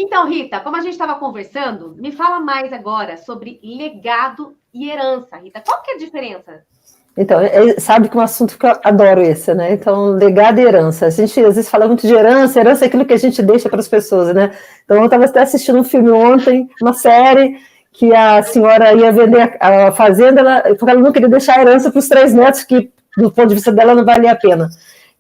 Então, Rita, como a gente estava conversando, me fala mais agora sobre legado e herança, Rita. Qual que é a diferença? Então, sabe que é um assunto que eu adoro esse, né? Então, legado e herança. A gente às vezes fala muito de herança é aquilo que a gente deixa para as pessoas, né? Então, eu estava até assistindo um filme ontem, uma série, que a senhora ia vender a fazenda, porque ela não queria deixar a herança para os 3 netos, que do ponto de vista dela não valia a pena.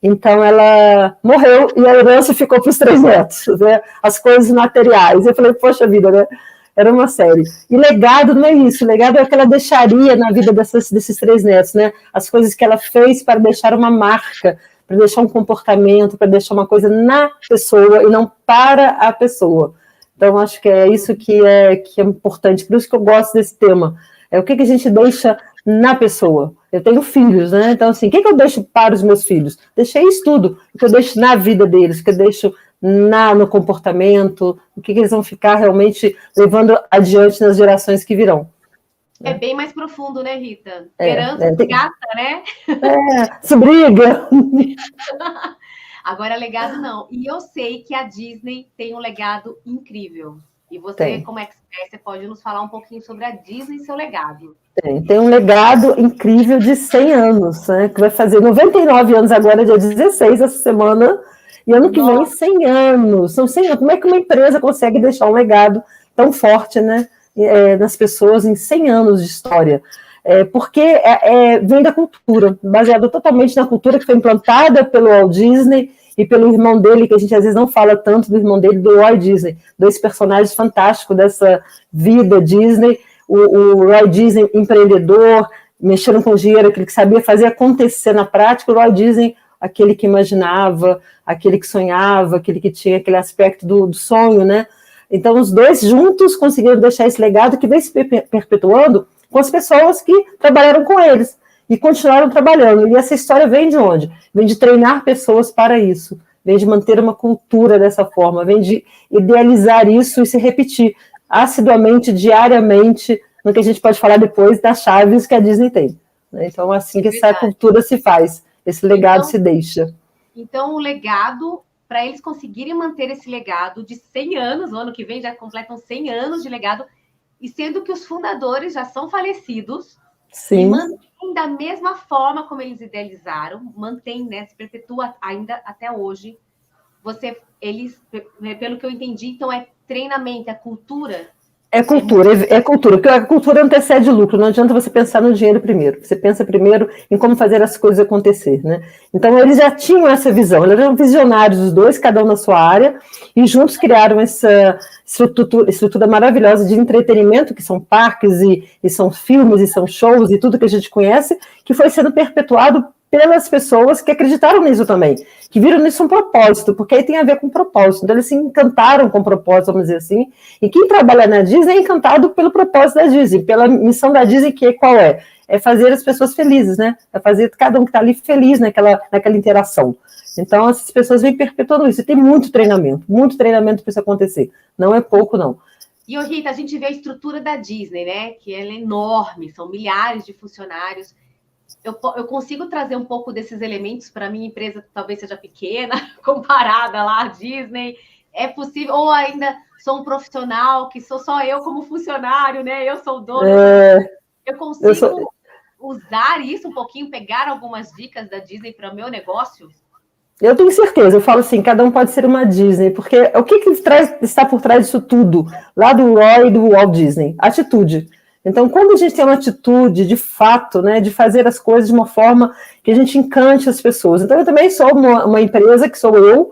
Então, ela morreu e a herança ficou para os 3 netos, né? As coisas materiais. Eu falei, poxa vida, né? Era uma série. E legado não é isso, legado é o que ela deixaria na vida desses 3 netos, né? As coisas que ela fez para deixar uma marca, para deixar um comportamento, para deixar uma coisa na pessoa e não para a pessoa. Então, acho que é isso que é importante, por isso que eu gosto desse tema. É o que a gente deixa na pessoa. Eu tenho filhos, né? Então, assim, o que eu deixo para os meus filhos? Deixei isso tudo, o que eu deixo na vida deles, o que eu deixo no comportamento, o que eles vão ficar realmente levando adiante nas gerações que virão. É bem mais profundo, né, Rita? Herança gata, né? Se briga. Agora, legado não. E eu sei que a Disney tem um legado incrível. E você, como expert, você pode nos falar um pouquinho sobre a Disney e seu legado. Tem um legado incrível de 100 anos, né? Que vai fazer 99 anos agora, dia 16, essa semana. E ano que vem, 100 anos. São 100 anos. Como é que uma empresa consegue deixar um legado tão forte, né, nas pessoas em 100 anos de história? Porque vem da cultura, baseado totalmente na cultura que foi implantada pelo Walt Disney e pelo irmão dele, que a gente às vezes não fala tanto do irmão dele, do Roy Disney, 2 personagens fantásticos dessa vida Disney. O Roy Disney, empreendedor, mexendo com dinheiro, aquele que sabia fazer acontecer na prática. O Roy Disney, aquele que imaginava, aquele que sonhava, aquele que tinha aquele aspecto do sonho, né? Então, os dois juntos conseguiram deixar esse legado que vem se perpetuando com as pessoas que trabalharam com eles e continuaram trabalhando. E essa história vem de onde? Vem de treinar pessoas para isso, vem de manter uma cultura dessa forma, vem de idealizar isso e se repetir assiduamente, diariamente, no que a gente pode falar depois das chaves que a Disney tem. Então, assim que essa cultura se faz. Esse legado se deixa. Então, o legado, para eles conseguirem manter esse legado de 100 anos, no ano que vem já completam 100 anos de legado, e sendo que os fundadores já são falecidos, sim, e mantém da mesma forma como eles idealizaram, mantém, né, se perpetua ainda até hoje. Eles, pelo que eu entendi, então é treinamento, é cultura. É cultura, porque a cultura antecede o lucro, não adianta você pensar no dinheiro primeiro, você pensa primeiro em como fazer as coisas acontecer, né? Então, eles já tinham essa visão, eles eram visionários os dois, cada um na sua área, e juntos criaram essa estrutura maravilhosa de entretenimento, que são parques, e são filmes, e são shows, e tudo que a gente conhece, que foi sendo perpetuado pelas pessoas que acreditaram nisso também, que viram nisso um propósito, porque aí tem a ver com propósito. Então, eles se encantaram com o propósito, vamos dizer assim, e quem trabalha na Disney é encantado pelo propósito da Disney, pela missão da Disney, que qual é? É fazer as pessoas felizes, né? É fazer cada um que está ali feliz naquela interação. Então, essas pessoas vêm perpetuando isso, e tem muito treinamento para isso acontecer. Não é pouco, não. E, Rita, a gente vê a estrutura da Disney, né? Que ela é enorme, são milhares de funcionários. Eu consigo trazer um pouco desses elementos para a minha empresa, que talvez seja pequena, comparada lá à Disney. É possível? Ou ainda sou um profissional, que sou só eu como funcionário, né? Eu sou o dono. Eu consigo usar isso um pouquinho, pegar algumas dicas da Disney para o meu negócio? Eu tenho certeza, eu falo assim, cada um pode ser uma Disney, porque o que está por trás disso tudo, lá do Roy e do Walt Disney? Atitude. Então, quando a gente tem uma atitude, de fato, né, de fazer as coisas de uma forma que a gente encante as pessoas. Então, eu também sou uma empresa, que sou eu,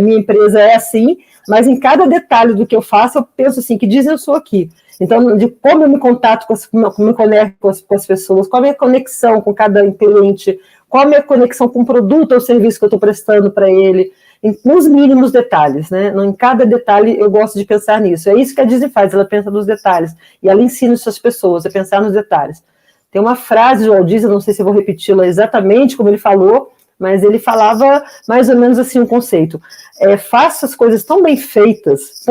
minha empresa é assim, mas em cada detalhe do que eu faço, eu penso assim, que Disney eu sou aqui. Então, de como eu me contato, como eu me conecto com as pessoas, qual a minha conexão com cada cliente, qual a minha conexão com o produto ou serviço que eu estou prestando para ele, nos mínimos detalhes, né? Em cada detalhe eu gosto de pensar nisso. É isso que a Disney faz, ela pensa nos detalhes. E ela ensina as pessoas a pensar nos detalhes. Tem uma frase do Walt Disney, não sei se eu vou repeti-la exatamente como ele falou, mas ele falava mais ou menos assim um conceito. Faça as coisas tão bem feitas,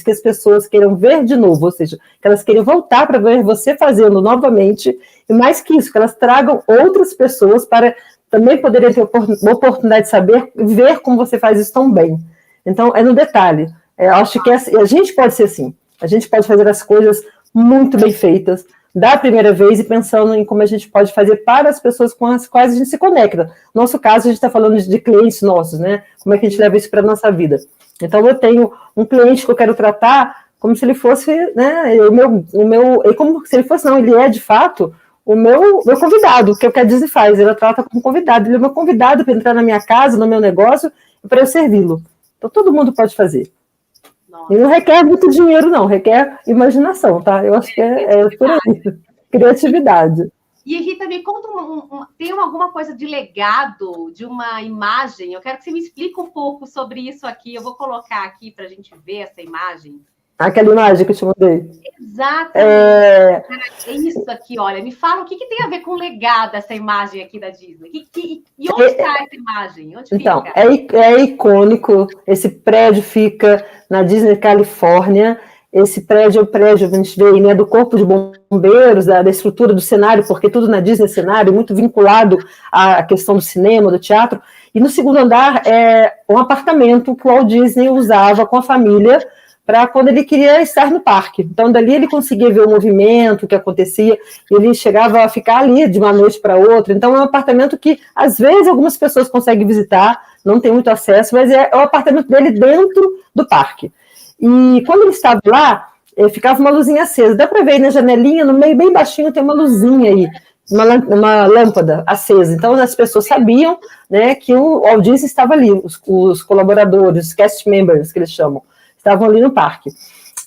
que as pessoas queiram ver de novo, ou seja, que elas queiram voltar para ver você fazendo novamente, e mais que isso, que elas tragam outras pessoas para também poderem ter a oportunidade de saber, ver como você faz isso tão bem. Então, é no detalhe. Acho que a gente pode ser assim, a gente pode fazer as coisas muito bem feitas, da primeira vez e pensando em como a gente pode fazer para as pessoas com as quais a gente se conecta. No nosso caso, a gente está falando de clientes nossos, né? Como é que a gente leva isso para a nossa vida? Então, eu tenho um cliente que eu quero tratar como se ele fosse, né, como se ele fosse, não, ele é de fato o meu convidado, que é o que a Disney faz, ela trata como convidado, ele é meu convidado para entrar na minha casa, no meu negócio, e para eu servi-lo. Então, todo mundo pode fazer. Nossa. E não requer muito dinheiro, não, requer imaginação, tá? Eu acho que é por aí, criatividade. E Rita, me conta, tem alguma coisa de legado, de uma imagem? Eu quero que você me explique um pouco sobre isso aqui, eu vou colocar aqui para a gente ver essa imagem. Aquela imagem que eu te mandei. Exatamente. É isso aqui, olha. Me fala o que tem a ver com o legado dessa imagem aqui da Disney. E onde está essa imagem? Onde então, fica? É icônico. Esse prédio fica na Disney, Califórnia. Esse prédio é o prédio, a gente vê aí, né, do Corpo de Bombeiros, da estrutura do cenário, porque tudo na Disney é cenário, muito vinculado à questão do cinema, do teatro. E no segundo andar é um apartamento que o Walt Disney usava com a família para quando ele queria estar no parque. Então, dali ele conseguia ver o movimento que acontecia, ele chegava a ficar ali de uma noite para outra. Então, é um apartamento que, às vezes, algumas pessoas conseguem visitar, não tem muito acesso, mas é o apartamento dele dentro do parque. E quando ele estava lá, ficava uma luzinha acesa. Dá para ver aí na janelinha, no meio, bem baixinho, tem uma luzinha aí, uma lâmpada acesa. Então, as pessoas sabiam, né, que o Walt Disney estava ali, os colaboradores, os cast members, que eles chamam, estavam ali no parque.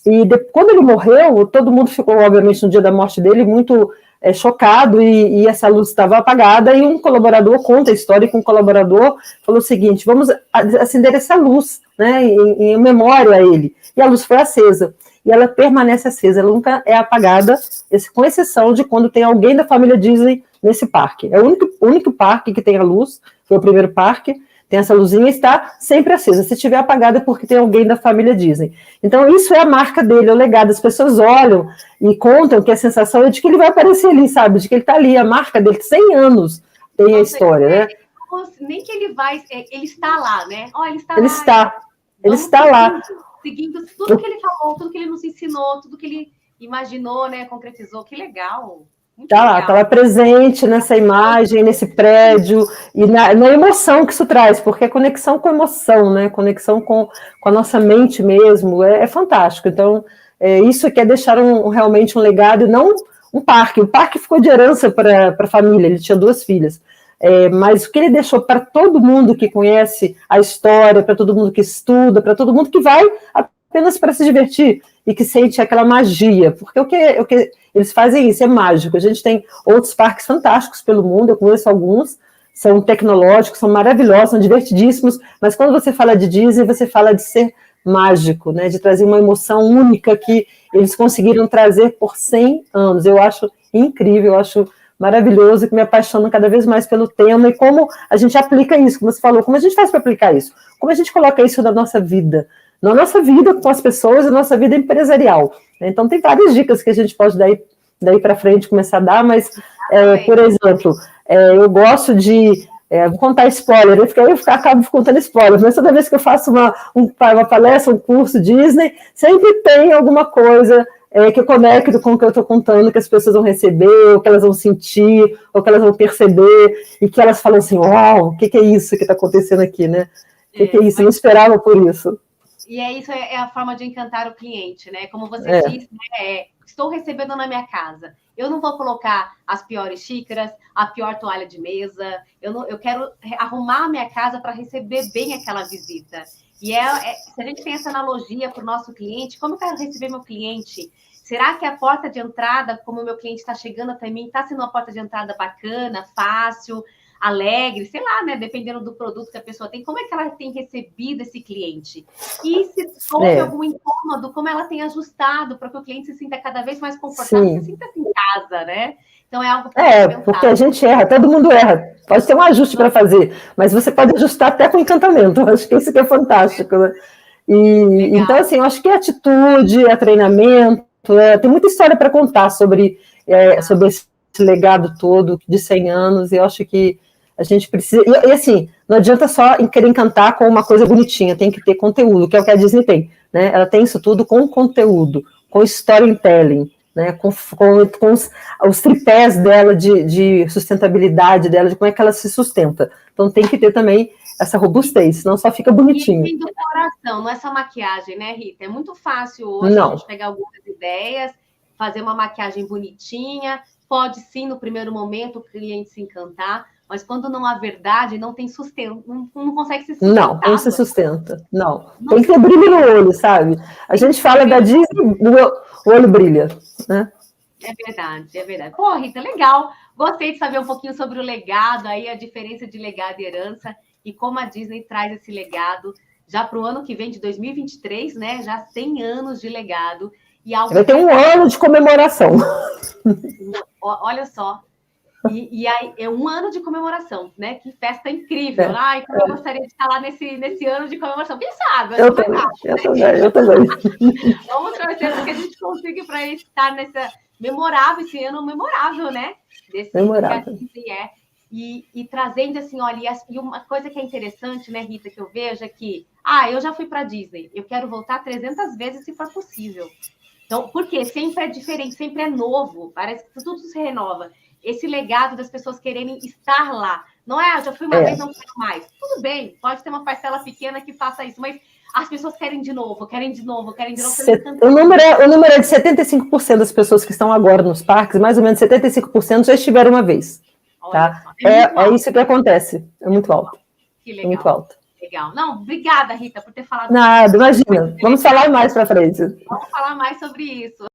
E quando ele morreu, todo mundo ficou, obviamente, no dia da morte dele, muito chocado, e essa luz estava apagada, e um colaborador conta a história, que um colaborador falou o seguinte: vamos acender essa luz, né, em memória a ele. E a luz foi acesa. E ela permanece acesa, ela nunca é apagada, com exceção de quando tem alguém da família Disney nesse parque. É o único parque que tem a luz, foi o primeiro parque, tem essa luzinha, está sempre acesa. Se estiver apagada é porque tem alguém da família Disney. Então, isso é a marca dele, é o legado. As pessoas olham e contam que a sensação é de que ele vai aparecer ali, sabe? De que ele está ali, a marca dele, 100 anos tem a história, né? Nem que ele vai, ele está lá, né? Ele está ele lá. Ele está lá. Seguindo tudo que ele falou, tudo que ele nos ensinou, tudo que ele imaginou, né? Concretizou. Que legal. Tá lá presente nessa imagem, nesse prédio, e na emoção que isso traz, porque é conexão com emoção, né? Conexão com a nossa mente mesmo, é fantástico. Então, isso que é deixar realmente um legado, e não um parque. O parque ficou de herança para a família, ele tinha 2 filhas. Mas o que ele deixou para todo mundo que conhece a história, para todo mundo que estuda, para todo mundo que vai apenas para se divertir e que sente aquela magia, porque o que eles fazem isso, é mágico. A gente tem outros parques fantásticos pelo mundo, eu conheço alguns, são tecnológicos, são maravilhosos, são divertidíssimos, mas quando você fala de Disney, você fala de ser mágico, né, de trazer uma emoção única que eles conseguiram trazer por 100 anos. Eu acho incrível, eu acho maravilhoso, que me apaixona cada vez mais pelo tema e como a gente aplica isso, como você falou, como a gente faz para aplicar isso, como a gente coloca isso na nossa vida com as pessoas, na nossa vida empresarial. Então, tem várias dicas que a gente pode daí para frente começar a dar, mas, por exemplo, eu gosto de... vou contar spoiler, eu acabo contando spoiler, mas toda vez que eu faço uma palestra, um curso Disney, sempre tem alguma coisa que eu conecto com o que eu estou contando, que as pessoas vão receber, ou que elas vão sentir, ou que elas vão perceber, e que elas falam assim: uau, o que é isso que está acontecendo aqui, né? O que é isso? Eu não esperava por isso. E isso é a forma de encantar o cliente, né? Como você disse, né? Estou recebendo na minha casa. Eu não vou colocar as piores xícaras, a pior toalha de mesa. Eu quero arrumar a minha casa para receber bem aquela visita. E se a gente tem essa analogia para o nosso cliente, como eu quero receber meu cliente? Será que a porta de entrada, como o meu cliente está chegando até mim, está sendo uma porta de entrada bacana, fácil, alegre, sei lá, né? Dependendo do produto que a pessoa tem, como é que ela tem recebido esse cliente? E se houve algum incômodo, como ela tem ajustado para que o cliente se sinta cada vez mais confortável, se sinta em casa, né? Então é algo para porque a gente erra, todo mundo erra. Pode ter um ajuste para fazer, mas você pode ajustar até com encantamento. Eu acho que isso que é fantástico, né? Então, assim, eu acho que é atitude, é treinamento, tem muita história para contar sobre esse legado todo de 100 anos, e eu acho que a gente precisa... E assim, Não adianta só querer encantar com uma coisa bonitinha, tem que ter conteúdo, que é o que a Disney tem, né? Ela tem isso tudo com conteúdo, com storytelling, né? Com os tripés dela de sustentabilidade dela, de como é que ela se sustenta. Então tem que ter também essa robustez, senão só fica bonitinho. E do coração, não é só maquiagem, né, Rita? É muito fácil hoje a gente pegar algumas ideias, fazer uma maquiagem bonitinha, pode sim, no primeiro momento, o cliente se encantar, mas quando não há verdade, não tem sustento, não consegue se sustentar. Não se sustenta, não. Tem que ter brilho no olho, sabe? A gente fala da Disney, o olho brilha, né? É verdade, é verdade. Pô, Rita, legal. Gostei de saber um pouquinho sobre o legado, aí a diferença de legado e herança, e como a Disney traz esse legado já para o ano que vem, de 2023, né? Já 100 anos de legado. E algo vai ter um ano de comemoração. Olha só. E aí, é um ano de comemoração, né? Que festa incrível. Ai, como eu gostaria de estar lá nesse ano de comemoração. Quem sabe? Eu também. Vamos torcer para que a gente consiga para estar nessa memorável, esse ano memorável, né? Memorável. E trazendo assim, olha, e uma coisa que é interessante, né, Rita, que eu vejo é que, eu já fui para a Disney, eu quero voltar 300 vezes se for possível. Então, porque sempre é diferente, sempre é novo, parece que tudo se renova. Esse legado das pessoas quererem estar lá. Não é, já fui uma vez, não quero mais. Tudo bem, pode ter uma parcela pequena que faça isso, mas as pessoas querem de novo, querem de novo. O número é de 75% das pessoas que estão agora nos parques, mais ou menos 75% já estiveram uma vez. Tá? É isso que acontece. É muito alto. Que legal. É muito alto. Legal. Não, obrigada, Rita, por ter falado. Nada, imagina. Vamos falar mais para frente. Vamos falar mais sobre isso.